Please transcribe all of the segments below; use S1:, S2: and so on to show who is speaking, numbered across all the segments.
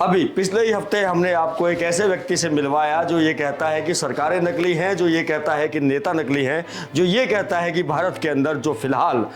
S1: अभी पिछले ही हफ्ते हमने आपको एक ऐसे व्यक्ति से मिलवाया जो ये कहता है कि सरकारें नकली हैं, जो ये कहता है कि नेता नकली हैं, जो ये कहता है कि भारत के अंदर जो फिलहाल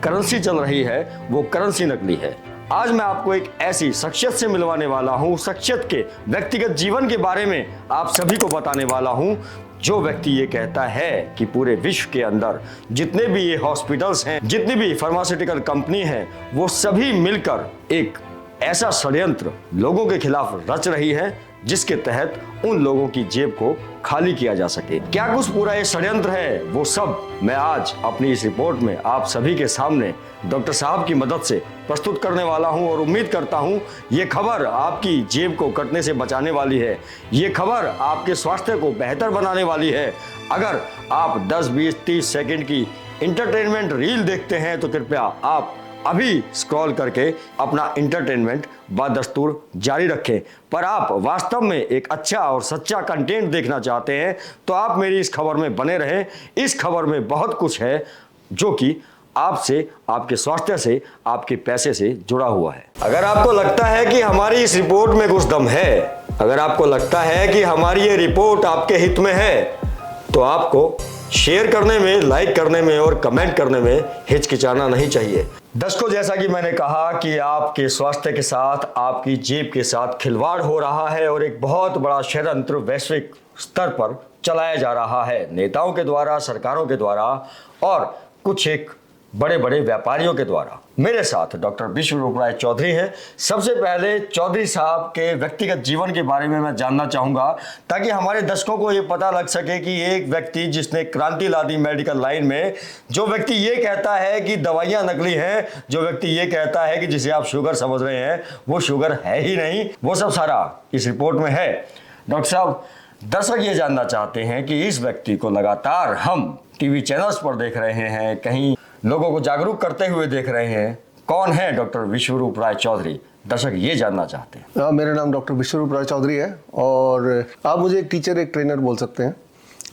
S1: करेंसी चल रही है वो करेंसी नकली है। आज मैं आपको एक ऐसी शख्सियत से मिलवाने वाला हूँ, शख्सियत के व्यक्तिगत जीवन के बारे में आप सभी को बताने वाला हूँ, जो व्यक्ति ये कहता है कि पूरे विश्व के अंदर जितने भी ये हॉस्पिटल्स हैं, जितनी भी फार्मास्यूटिकल कंपनी है, वो सभी मिलकर एक ऐसा षड्यंत्र लोगों के खिलाफ रच रही है जिसके तहत उन लोगों की जेब को खाली किया जा सके। क्या कुछ पूरा ये षड्यंत्र है, वो सब मैं आज अपनी इस रिपोर्ट में आप सभी के सामने डॉक्टर साहब की मदद से प्रस्तुत करने वाला हूं और उम्मीद करता हूं ये खबर आपकी जेब को कटने से बचाने वाली है। ये खबर आपके स्वास्थ्य को बेहतर बनाने वाली है। अगर आप 10, 20, 30 सेकंड की इंटरटेनमेंट रील देखते हैं तो कृपया आप अभी स्क्रॉल करके अपना इंटरटेनमेंट बदस्तूर जारी रखें। पर आप वास्तव में एक अच्छा और सच्चा कंटेंट देखना चाहते हैं तो आप मेरी इस खबर में बने रहें। इस खबर में बहुत कुछ है जो कि आपसे, आपके स्वास्थ्य से, आपके पैसे से जुड़ा हुआ है। अगर आपको लगता है कि हमारी इस रिपोर्ट में कुछ दम है, अगर आपको लगता है कि हमारी ये रिपोर्ट आपके हित में है, तो आपको शेयर करने में, लाइक करने में और कमेंट करने में हिचकिचाना नहीं चाहिए। दर्शकों, जैसा कि मैंने कहा कि आपके स्वास्थ्य के साथ, आपकी जेब के साथ खिलवाड़ हो रहा है और एक बहुत बड़ा षड्यंत्र वैश्विक स्तर पर चलाया जा रहा है नेताओं के द्वारा, सरकारों के द्वारा और कुछ एक बड़े बड़े व्यापारियों के द्वारा। मेरे साथ डॉक्टर विश्वरूप राय चौधरी हैं। सबसे पहले चौधरी साहब के व्यक्तिगत जीवन के बारे में मैं जानना चाहूँगा ताकि हमारे दर्शकों को ये पता लग सके कि एक व्यक्ति जिसने क्रांति ला दी मेडिकल लाइन में, जो व्यक्ति ये कहता है कि दवाइयाँ नकली हैं, जो व्यक्ति ये कहता है कि जिसे आप शुगर समझ रहे हैं वो शुगर है ही नहीं, वो सब सारा इस रिपोर्ट में है। डॉक्टर साहब, दर्शक ये जानना चाहते हैं कि इस व्यक्ति को लगातार हम टीवी चैनल्स पर देख रहे हैं, कहीं लोगों को जागरूक करते हुए देख रहे हैं। कौन है डॉक्टर विश्वरूप राय चौधरी? दर्शक ये जानना चाहते हैं।
S2: मेरा नाम डॉक्टर विश्वरूप राय चौधरी है और आप मुझे एक टीचर, एक ट्रेनर बोल सकते हैं।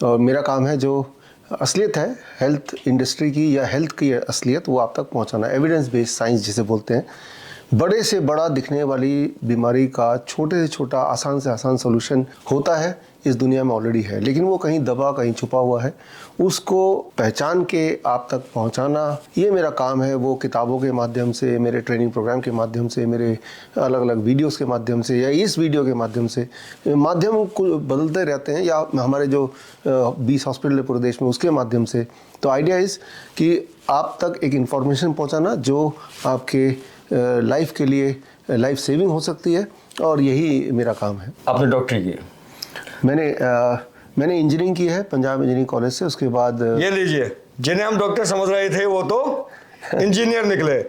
S2: और मेरा काम है जो असलियत है हेल्थ इंडस्ट्री की या हेल्थ की असलियत, वो आप तक पहुंचाना। एविडेंस बेस्ड साइंस जिसे बोलते हैं। बड़े से बड़ा दिखने वाली बीमारी का छोटे से छोटा, आसान से आसान सोल्यूशन होता है, इस दुनिया में ऑलरेडी है, लेकिन वो कहीं दबा, कहीं छुपा हुआ है। उसको पहचान के आप तक पहुंचाना, ये मेरा काम है। वो किताबों के माध्यम से, मेरे ट्रेनिंग प्रोग्राम के माध्यम से, मेरे अलग अलग वीडियोस के माध्यम से या इस वीडियो के माध्यम से, माध्यम को बदलते रहते हैं, या हमारे जो 20 हॉस्पिटल है पूरे देश में उसके माध्यम से। तो आइडिया इज़ कि आप तक एक इन्फॉर्मेशन पहुँचाना जो आपके लाइफ के लिए लाइफ सेविंग हो सकती है, और यही मेरा काम है।
S1: आपने डॉक्टरी की?
S2: मैंने इंजीनियरिंग की है पंजाब इंजीनियरिंग कॉलेज से। उसके बाद
S1: ये लीजिए, जिन्हें हम डॉक्टर समझ रहे थे वो तो इंजीनियर निकले।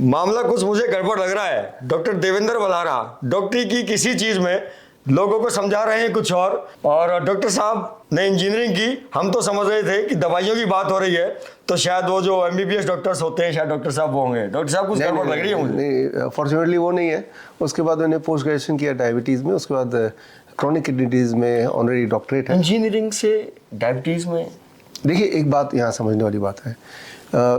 S1: मामला कुछ मुझे गड़बड़ लग रहा है। डॉक्टर देवेंद्र बलारा डॉक्टरी की किसी चीज में लोगों को समझा रहे हैं कुछ और डॉक्टर साहब ने इंजीनियरिंग की। हम तो समझ रहे थे कि दवाइयों की बात हो रही है तो शायद वो जो MBBS डॉक्टर्स होते हैं, शायद डॉक्टर साहब वो होंगे। डॉक्टर साहब, कुछ गड़बड़ लग रही है मुझे।
S2: नहीं, फॉर्चुनेटली वो नहीं है। उसके बाद मैंने पोस्ट ग्रेजुएशन किया डायबिटीज़ में, उसके बाद क्रॉनिक किडनी डिजीज में ऑनरेडी डॉक्टरेट है।
S1: इंजीनियरिंग से डायबिटीज़ में?
S2: देखिए, एक बात यहाँ समझने वाली बात है।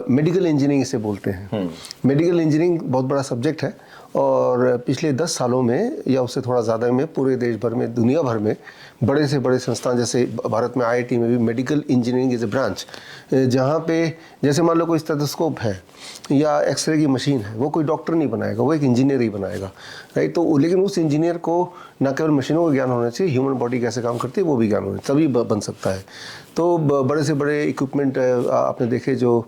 S2: मेडिकल इंजीनियरिंग इसे बोलते हैं। मेडिकल इंजीनियरिंग बहुत बड़ा सब्जेक्ट है और पिछले 10 सालों में या उससे थोड़ा ज़्यादा में पूरे देश भर में, दुनिया भर में बड़े से बड़े संस्थान, जैसे भारत में IIT में भी medical engineering is a branch, जहाँ पे जैसे मान लो कोई स्टेथोस्कोप है या एक्सरे की मशीन है, वो कोई डॉक्टर नहीं बनाएगा, वो एक इंजीनियर ही बनाएगा, राइट। तो लेकिन उस इंजीनियर को न केवल मशीनों का ज्ञान होना चाहिए, ह्यूमन बॉडी कैसे काम करती है वो भी ज्ञान होना चाहिए, तभी बन सकता है। तो बड़े से बड़े इक्विपमेंट आपने देखे जो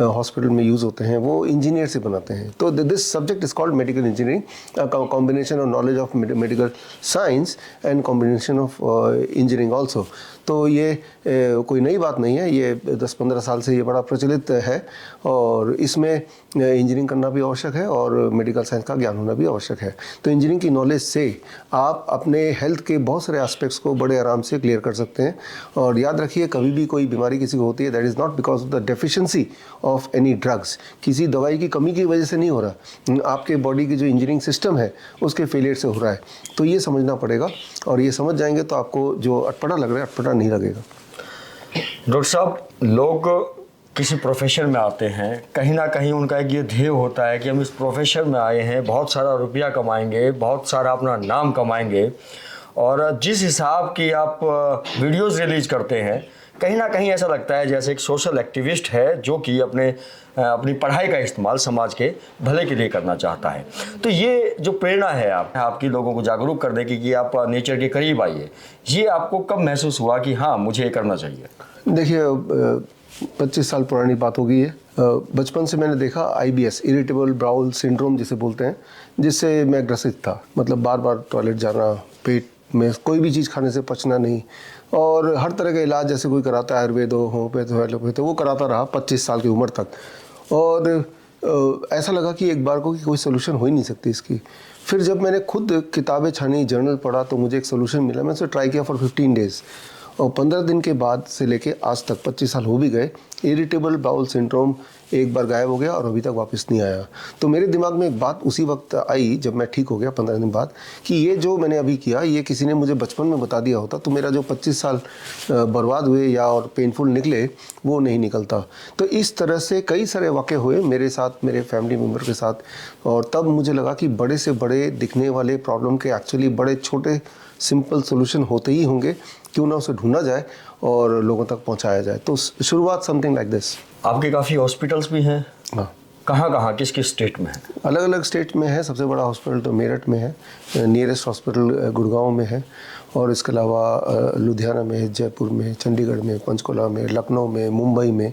S2: हॉस्पिटल में यूज़ होते हैं, वो इंजीनियर से बनाते हैं। तो this subject is called medical engineering, combination of knowledge of medical science and combination of engineering also. तो ये कोई नई बात नहीं है, ये 10-15 साल से ये बड़ा प्रचलित है और इसमें इंजीनियरिंग करना भी आवश्यक है और मेडिकल साइंस का ज्ञान होना भी आवश्यक है। तो इंजीनियरिंग की नॉलेज से आप अपने हेल्थ के बहुत सारे एस्पेक्ट्स को बड़े आराम से क्लियर कर सकते हैं। और याद रखिए, कभी भी कोई बीमारी किसी को होती है, that is not because of the deficiency of any drugs. किसी दवाई की कमी की वजह से नहीं हो रहा, आपके बॉडी की जो इंजीनियरिंग सिस्टम है उसके फेलियर से हो रहा है। तो ये समझना पड़ेगा और ये समझ जाएंगे तो आपको जो अटपटा लग रहा है, अटपटा नहीं लगेगा।
S1: डॉक्टर साहब, लोग किसी प्रोफेशन में आते हैं, कहीं ना कहीं उनका एक ये ध्येय होता है कि हम इस प्रोफेशन में आए हैं, बहुत सारा रुपया कमाएंगे, बहुत सारा अपना नाम कमाएंगे। और जिस हिसाब की आप वीडियोस रिलीज करते हैं, कहीं ना कहीं ऐसा लगता है जैसे एक सोशल एक्टिविस्ट है जो कि अपनी पढ़ाई का इस्तेमाल समाज के भले के लिए करना चाहता है। तो ये जो प्रेरणा है आपकी लोगों को जागरूक करने की कि आप नेचर के करीब आइए, ये आपको कब महसूस हुआ कि हाँ मुझे ये करना चाहिए?
S2: देखिए 25 साल पुरानी बात होगी ये। बचपन से मैंने देखा IBS, इरिटेबल बाउल सिंड्रोम जिसे बोलते हैं, जिससे मैं ग्रसित था। मतलब बार बार टॉयलेट जाना, पेट में कोई भी चीज़ खाने से पचना नहीं, और हर तरह का इलाज जैसे कोई कराता है, आयुर्वेद हो, होम्योपैथ हो, एलोपैथ हो, वो कराता रहा 25 साल की उम्र तक। और ऐसा लगा कि एक बार को कि कोई सोल्यूशन हो ही नहीं सकती इसकी। फिर जब मैंने खुद किताबें छानी, जर्नल पढ़ा, तो मुझे एक सोल्यूशन मिला। मैं उसे ट्राई किया फॉर 15 डेज़, और 15 दिन के बाद से लेके आज तक 25 साल हो भी गए, इरिटेबल बाउल सिंड्रोम एक बार गायब हो गया और अभी तक वापस नहीं आया। तो मेरे दिमाग में एक बात उसी वक्त आई जब मैं ठीक हो गया 15 दिन बाद, कि ये जो मैंने अभी किया, ये किसी ने मुझे बचपन में बता दिया होता तो मेरा जो 25 साल बर्बाद हुए या और पेनफुल निकले वो नहीं निकलता। तो इस तरह से कई सारे वाक़े हुए मेरे साथ, मेरे फैमिली मेम्बर के साथ, और तब मुझे लगा कि बड़े से बड़े दिखने वाले प्रॉब्लम के एक्चुअली बड़े छोटे सिंपल सोल्यूशन होते ही होंगे, क्यों ना उसे ढूंढा जाए और लोगों तक पहुंचाया जाए। तो शुरुआत समथिंग लाइक दिस।
S1: आपके काफ़ी हॉस्पिटल्स भी हैं?
S2: हाँ,
S1: कहाँ कहाँ, किस किस स्टेट में है?
S2: अलग अलग स्टेट में है। सबसे बड़ा हॉस्पिटल तो मेरठ में है, नियरेस्ट हॉस्पिटल गुड़गांव में है, और इसके अलावा लुधियाना में है, जयपुर में, चंडीगढ़ में, पंचकुला में, लखनऊ में, मुंबई में,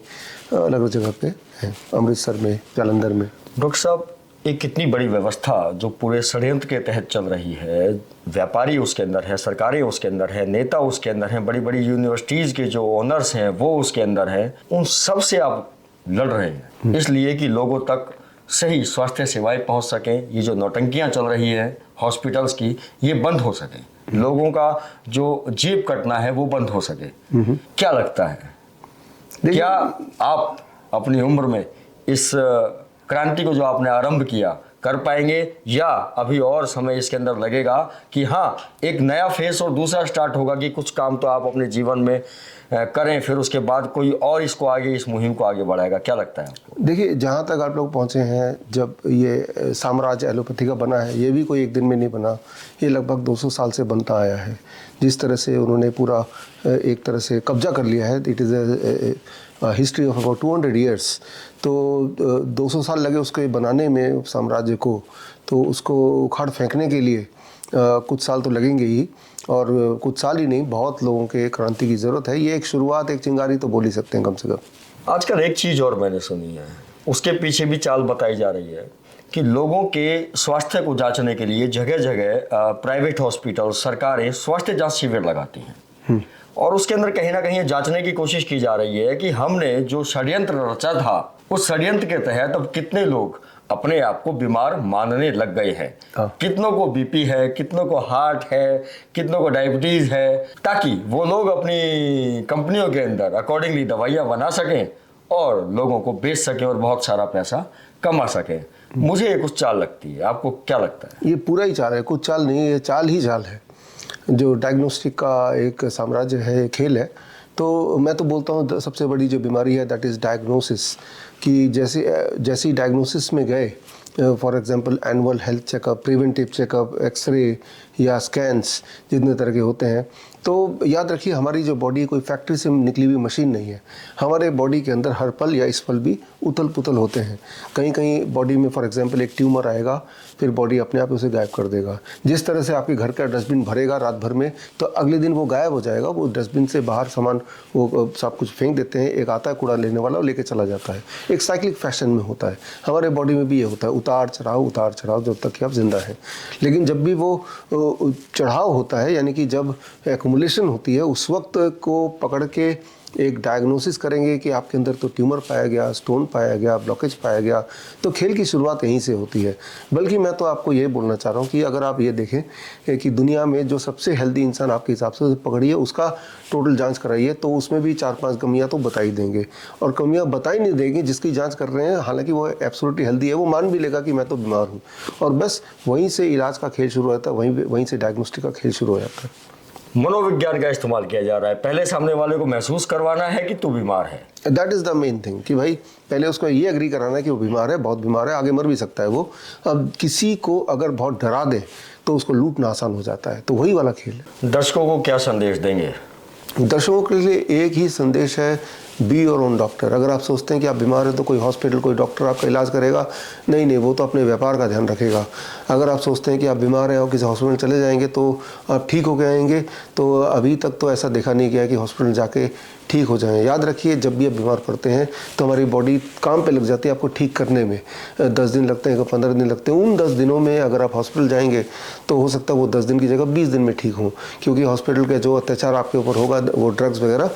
S2: अलग अलग जगह पे है, अमृतसर में, जालंधर में।
S1: डॉक्टर साहब, एक कितनी बड़ी व्यवस्था जो पूरे षड्यंत्र के तहत चल रही है, व्यापारी उसके अंदर है, सरकारें उसके अंदर है, नेता उसके अंदर हैं, बड़ी बड़ी यूनिवर्सिटीज़ के जो ओनर्स हैं वो उसके अंदर हैं, उन सब से आप लड़ रहे हैं इसलिए कि लोगों तक सही स्वास्थ्य सेवाएं पहुंच सकें। ये जो नौटंकियां चल रही हैं हॉस्पिटल्स की, ये बंद हो सके, लोगों का जो जेब कटना है वो बंद हो सके। क्या लगता है, क्या आप अपनी उम्र में इस क्रांति को जो आपने आरंभ किया कर पाएंगे, या अभी और समय इसके अंदर लगेगा कि हाँ एक नया फेस और दूसरा स्टार्ट होगा कि कुछ काम तो आप अपने जीवन में करें, फिर उसके बाद कोई और इसको आगे, इस मुहिम को आगे बढ़ाएगा? क्या लगता है आपको?
S2: देखिए, जहाँ तक आप लोग पहुँचे हैं, जब ये साम्राज्य एलोपैथी का बना है, ये भी कोई एक दिन में नहीं बना, ये लगभग 200 साल से बनता आया है। जिस तरह से उन्होंने पूरा एक तरह से कब्जा कर लिया है, it is history of about 200 years. तो 200 साल लगे उसके बनाने में साम्राज्य को, तो उसको उखाड़ फेंकने के लिए कुछ साल तो लगेंगे ही, और कुछ साल ही नहीं, बहुत लोगों के क्रांति की ज़रूरत है। ये एक शुरुआत, एक चिंगारी तो बोल ही सकते हैं कम से कम।
S1: आजकल एक चीज़ और मैंने सुनी है, उसके पीछे भी चाल बताई जा रही है कि लोगों के स्वास्थ्य को जांचने के लिए जगह जगह प्राइवेट हॉस्पिटल, सरकारें स्वास्थ्य जांच शिविर लगाती हैं, और उसके अंदर कहीं ना कहीं जांचने की कोशिश की जा रही है कि हमने जो षड्यंत्र रचा था, उस षड्यंत्र के तहत अब कितने लोग अपने आप को बीमार मानने लग गए हैं। कितनों को बीपी है, कितनों को हार्ट है, कितनों को डायबिटीज है, ताकि वो लोग अपनी कंपनियों के अंदर अकॉर्डिंगली दवाइयाँ बना सकें और लोगों को बेच सकें और बहुत सारा पैसा कमा सकें। मुझे ये कुछ चाल लगती है, आपको क्या लगता है?
S2: ये पूरा ही चाल है, कुछ चाल नहीं है, चाल ही चाल है। जो डायग्नोस्टिक का एक साम्राज्य है, खेल है। तो मैं तो बोलता हूँ सबसे बड़ी जो बीमारी है दैट इज़ डायग्नोसिस, कि जैसी डायग्नोसिस में गए, for example annual health checkup, preventive checkup, x-ray या स्कैन्स जितने तरह के होते हैं, तो याद रखिए हमारी जो बॉडी कोई फैक्ट्री से निकली हुई मशीन नहीं है। हमारे बॉडी के अंदर हर पल या इस पल भी उथल पुथल होते हैं। कहीं कहीं बॉडी में फॉर एग्जांपल एक ट्यूमर आएगा, फिर बॉडी अपने आप उसे गायब कर देगा। जिस तरह से आपके घर का डस्टबिन भरेगा रात भर में, तो अगले दिन वो गायब हो जाएगा। वो डस्टबिन से बाहर सामान वो सब कुछ फेंक देते हैं, एक आता है कूड़ा लेने वाला, वो लेके चला जाता है। एक साइक्लिक फैशन में होता है। हमारे बॉडी में भी ये होता है, उतार चढ़ाव जब तक कि आप जिंदा हैं। लेकिन जब भी वो चढ़ाव होता है, यानी कि जब एक्युमुलेशन होती है, उस वक्त को पकड़ के एक डायग्नोसिस करेंगे कि आपके अंदर तो ट्यूमर पाया गया, स्टोन पाया गया, ब्लॉकेज पाया गया। तो खेल की शुरुआत यहीं से होती है। बल्कि मैं तो आपको ये बोलना चाह रहा हूँ कि अगर आप ये देखें कि दुनिया में जो सबसे हेल्दी इंसान आपके हिसाब से पकड़िए, उसका टोटल जांच कराइए, तो उसमें भी 4-5 कमियां तो बता ही देंगे। और कमियां बता ही नहीं देंगे जिसकी जांच कर रहे हैं, हालांकि वो एब्सोल्युटली हेल्दी है, वो मान भी लेगा कि मैं तो बीमार हूँ। और बस वहीं से इलाज का खेल शुरू होता है, वहीं से डायग्नोस्टिक का खेल शुरू हो जाता है।
S1: मनोविज्ञान का इस्तेमाल किया जा रहा है, पहले सामने वाले को महसूस करवाना है कि तू बीमार है।
S2: That is the main thing कि भाई पहले उसको ये एग्री कराना है कि वो बीमार है, बहुत बीमार है, आगे मर भी सकता है वो। अब किसी को अगर बहुत डरा दे तो उसको लूटना आसान हो जाता है, तो वही वाला खेल है।
S1: दर्शकों को क्या संदेश देंगे?
S2: दर्शकों के लिए एक ही संदेश है, बी योर ओन डॉक्टर। अगर आप सोचते हैं कि आप बीमार हैं तो कोई हॉस्पिटल, कोई डॉक्टर आपका इलाज करेगा, नहीं, वो तो अपने व्यापार का ध्यान रखेगा। अगर आप सोचते हैं कि आप बीमार हैं और किसी हॉस्पिटल चले जाएंगे तो आप ठीक हो के आएंगे, तो अभी तक तो ऐसा देखा नहीं गया कि हॉस्पिटल जाके ठीक हो जाएं। याद रखिए, जब भी आप बीमार पड़ते हैं तो हमारी बॉडी काम पे लग जाती है आपको ठीक करने में। 10 दिन लगते हैं, 15 दिन लगते हैं। उन 10 दिनों में अगर आप हॉस्पिटल जाएंगे तो हो सकता है वो 10 दिन की जगह 20 दिन में ठीक हो, क्योंकि हॉस्पिटल के जो अत्याचार आपके ऊपर होगा, वो ड्रग्स वगैरह,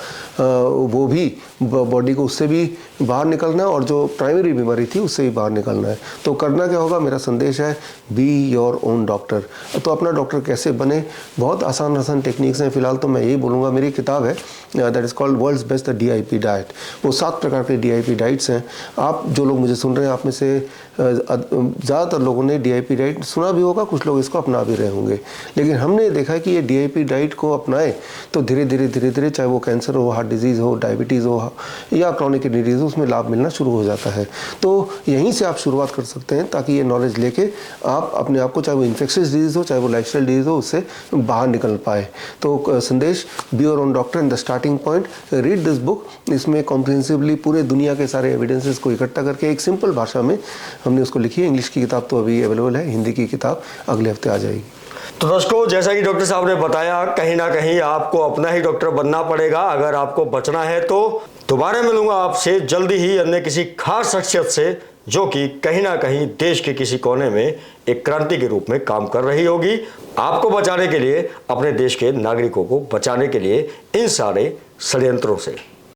S2: वो भी बॉडी को उससे भी बाहर निकलना है, और जो प्राइमरी बीमारी थी उससे भी बाहर निकलना है। तो करना क्या होगा, मेरा संदेश है, बी योर ओन डॉक्टर। तो अपना डॉक्टर कैसे बने, बहुत आसान टेक्निक्स हैं। फिलहाल तो मैं यही बोलूँगा, मेरी किताब है that is called world's best the DIP diet. वो 7 प्रकार के DIP डाइट्स हैं। आप जो लोग मुझे सुन रहे हैं, आप में से ज़्यादातर लोगों ने DIP डाइट सुना भी होगा, कुछ लोग इसको अपना भी रहे होंगे। लेकिन हमने देखा कि ये DIP डाइट को अपनाए तो धीरे धीरे चाहे वो कैंसर हो, हार्ट डिजीज़ हो, डायबिटीज़ हो या क्रॉनिक किडनी डिजीज़ हो, उसमें लाभ मिलना शुरू हो जाता है। तो यहीं से आप शुरुआत कर सकते हैं, ताकि ये नॉलेज लेके आप अपने आप को, चाहे वो इन्फेक्शियस डिजीज़ हो, चाहे वो लाइफस्टाइल डिजीज़ हो, उससे बाहर निकल पाए। तो संदेश, be your own doctor in the starting point, read this book. इसमें कॉम्प्रिहेंसिवली पूरे दुनिया के सारे एविडेंसेस को इकट्ठा करके एक सिंपल भाषा में हमने उसको लिखी है। इंग्लिश की किताब तो अभी अवेलेबल है, हिंदी की किताब अगले हफ्ते आ जाएगी।
S1: तो दोस्तों, जैसा कि डॉक्टर साहब ने बताया, कहीं ना कहीं आपको अपना ही डॉक्टर बनना पड़ेगा अगर आपको बचना है। तो दोबारा मिलूंगा आपसे जल्दी ही अन्य किसी खास शख्सियत से, जो कि कहीं ना कहीं देश के किसी कोने में एक क्रांति के रूप में काम कर रही होगी, आपको बचाने के लिए, अपने देश के नागरिकों को बचाने के लिए इन सारे षड्यंत्रों से।